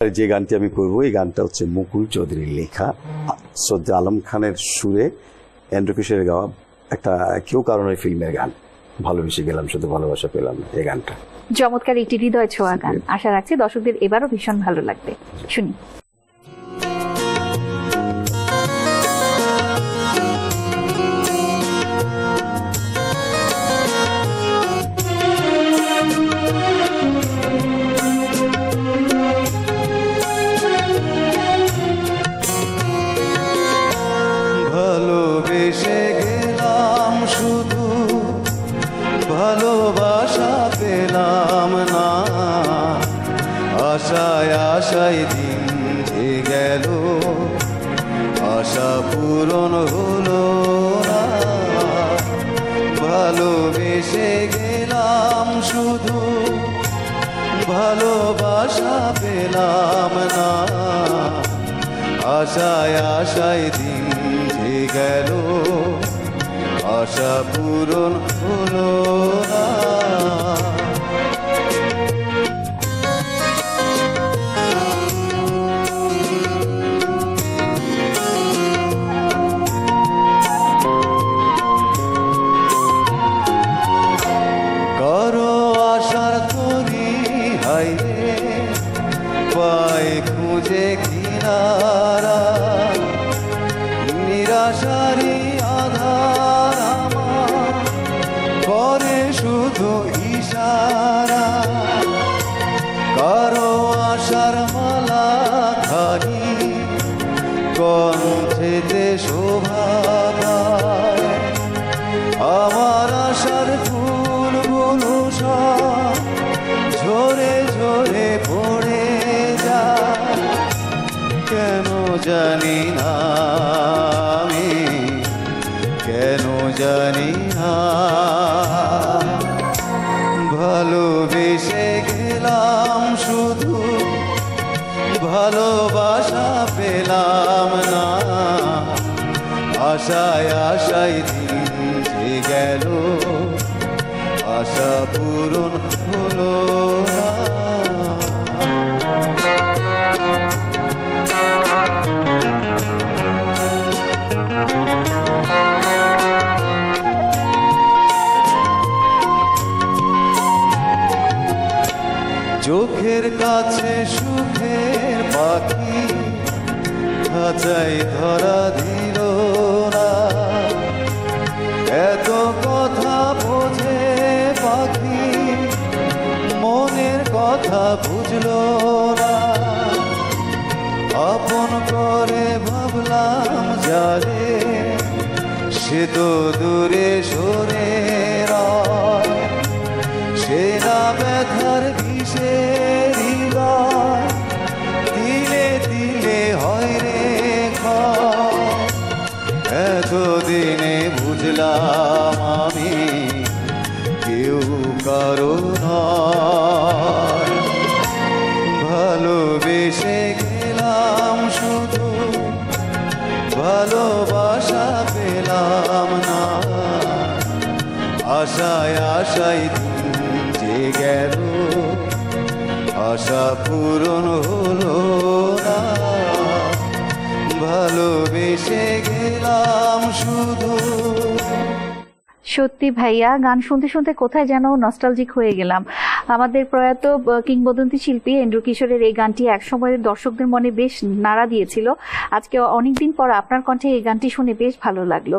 যে গানটি আমি করব এই গানটা হচ্ছে মুকুল চৌধুরীর লেখা, শ্রদ্ধা আলম খানের সুরে, এন্ড্রু কিশোরের গাওয়া একটা কেউ কারণে ফিল্মের গান। ভালোবেসে গেলাম শুধু ভালোবাসা পেলাম না, এই গানটা চমৎকার একটি হৃদয় ছোঁয়া গান। আশা রাখছি দর্শকদের এবারও ভীষণ ভালো লাগবে। শুনি। ভালোবেসে গেলাম শুধু ভালোবাসা পেলাম না, আশায় আশায় দিন যে গেল আশা পূরণ হলো না। ভালোবেসে গেলাম শুধু ভালোবাসা পেলাম না, আশায় আশায় দিন যে গেল আশা পূরণ হলো না। কারো আশার তরি হাইরে পায় খুঁজে কিনারা, নিরাশারি আধার আমার করে শুধু ইশারা। কারো আশার মালা খানি কণ্ঠেতে শোভা পায়, আমার আশার ফুলগুলো সব ঝরে ঝরে পড়ে যায়। কেন জানি না আমি, কেন জানি না। ভালোবেসে গেলাম শুধু ভালোবাসা পেলাম না, আশায় আশায় দিন যে গেল আশা পূরণ হলো না। চোখের কাছে সুখের পাখি খাঁচাই ধরা দিল না, এত কথা বোঝে পাখি মনের কথা বুঝলো না। আপন করে ভাবলাম যারে সে তো দূরে সরে রয়, সে না ব্যথার বিষের হৃদয় দিলে দিলে হয় রে ক্ষয়। এতদিনে বুঝলাম আমি কেউ কারো নয়। ভালোবেসে গেলাম শুধু ভালোবাসা পেলাম না, আশায় আশায় দিন যে গেল আশা পূরণ হলো না। ভালোবেসে গেলাম শুধু। সত্যি ভাইয়া, গান শুনতে শুনতে কোথায় যেন নস্টালজিক হয়ে গেলাম। আমাদের প্রয়াত কিংবদন্তি শিল্পী এন্ড্রু কিশোরের এই গানটি একসময়ের দর্শকদের মনে বেশ নাড়া দিয়েছিল। আজকে অনেকদিন পর আপনার কণ্ঠে এই গানটি শুনে বেশ ভালো লাগলো।